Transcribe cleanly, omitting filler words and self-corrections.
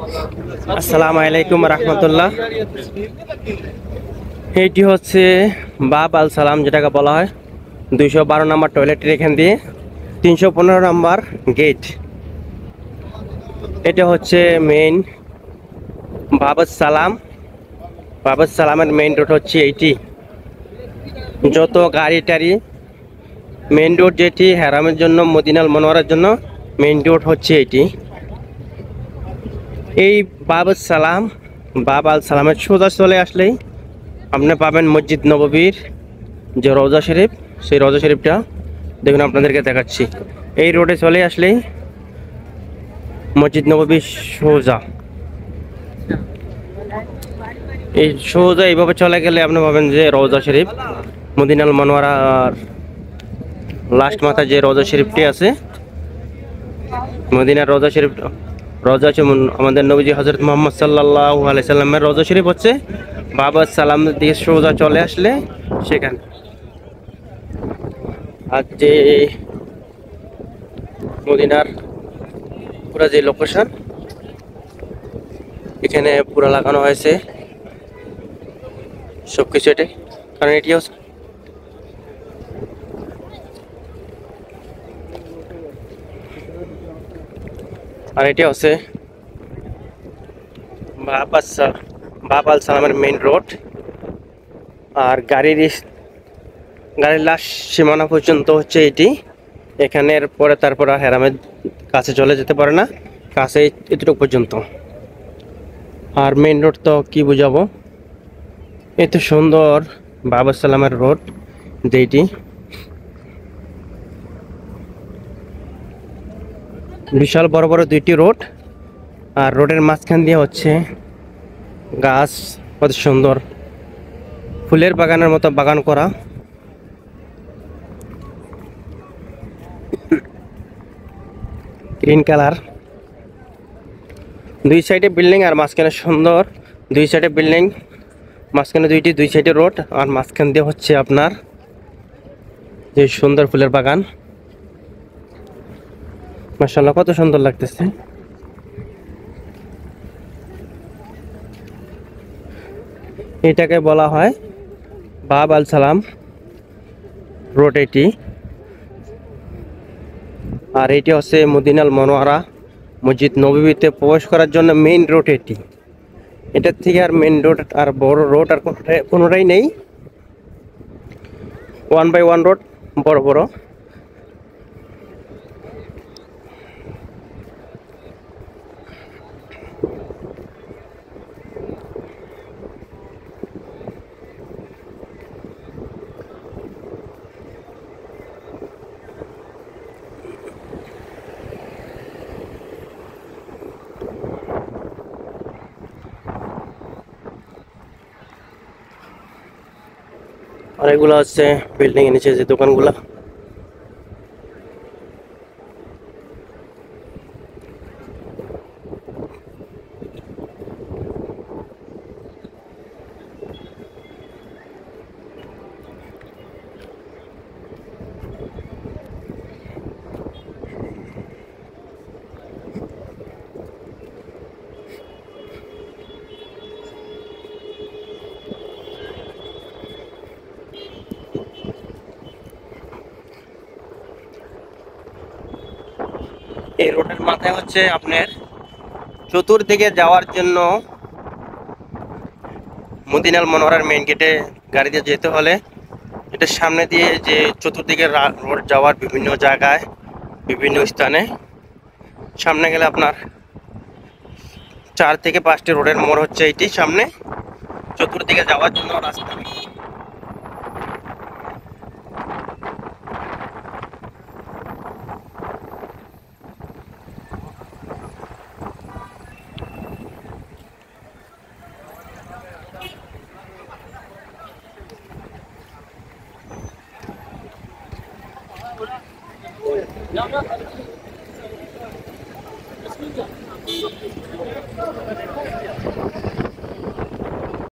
আসসালামু আলাইকুম রহমতুল্লাহ। এইটি হচ্ছে বাব আল সালাম, যেটাকে বলা হয় 212 নম্বর টয়লেটের এখান দিয়ে 315 নম্বর গেট। এটা হচ্ছে মেইন বাবুস সালাম। বাবুস সালামের মেইন রোড হচ্ছে এইটি। যত গাড়ি টাড়ি মেইন রোড যেটি হেরামের জন্য, মদিনাল মনোয়ারার জন্য মেইন রোড হচ্ছে এইটি। এই বাবুস সালাম, বাব আল সালামের সোজা চলে আসলেই আপনি পাবেন মসজিদ নববীর যে রওজা শরীফ। সেই রওজা শরীফটা দেখুন, আপনাদেরকে দেখাচ্ছি। এই রোডে চলে আসলেই মসজিদ নববীর সোজা। এই সোজা এইভাবে চলে গেলে আপনি পাবেন যে রওজা শরীফ, মদিনাল মনোয়ারার লাস্ট মাথায় যে রওজা শরীফটি আছে, মদিনার রওজা শরীফ। রওজা আছে আমাদের নবীজি হযরত মুহাম্মদ সাল্লাল্লাহু আলাইহি সাল্লামের রওজা শরীফ হচ্ছে বাবা সালাম দিয়ে সোজা চলে আসলে সেখানে। আর যে মদিনার পুরা যে লোকেশন এখানে পুরা লাগানো হয়েছে সবকিছু এটাই, কারণ এটি হচ্ছে আর এটি হচ্ছে বাব আল সালামের মেইন রোড। আর গাড়ির লাস্ট সীমানা পর্যন্ত হচ্ছে এটি। এখানের পরে তারপর আর হেরামের কাছে চলে যেতে পারে না, কাছে এতটুকু পর্যন্ত। আর মেইন রোড তো কি বুঝাবো, এত সুন্দর বাবা সালামের রোড যেটি। বিশাল বড় বড় দুইটি রোড, আর রোডের মাঝখান দিয়ে হচ্ছে গাছ, কত সুন্দর ফুলের বাগানের মতো বাগান করা। গ্রিন কালার, দুই সাইডে বিল্ডিং আর মাঝখানে সুন্দর দুই সাইডে বিল্ডিং, মাঝখানে দুই সাইডে রোড, আর মাঝখান দিয়ে হচ্ছে আপনার যে সুন্দর ফুলের বাগান। মাশাআল্লাহ, কত সুন্দর লাগতেছে। এটাকে বলা হয় বাব আল সালাম রোড এটি। আর এটি হচ্ছে মদিনাল মনোয়ারা মসজিদ নববীতে প্রবেশ করার জন্য মেইন রোড এটি। এটার থেকে আর মেইন রোড আর বড় রোড আর কোনোটাই নেই। 1 বাই 1 রোড, বড় বড়। আর এগুলো হচ্ছে বিল্ডিং এর নিচে যে দোকানগুলা। এই রোডের মাথায় হচ্ছে আপনার চতুর্দিকে যাওয়ার জন্য মদিনাল মনোয়ারার মেইন গেটে গাড়ি দিয়ে যেতে হলে এটার সামনে দিয়ে যে চতুর্দিকে রোড যাওয়ার বিভিন্ন জায়গায় বিভিন্ন স্থানে সামনে গেলে আপনার 4 থেকে 5টি রোডের মোড় হচ্ছে এইটি সামনে, চতুর্দিকে যাওয়ার জন্য রাস্তা।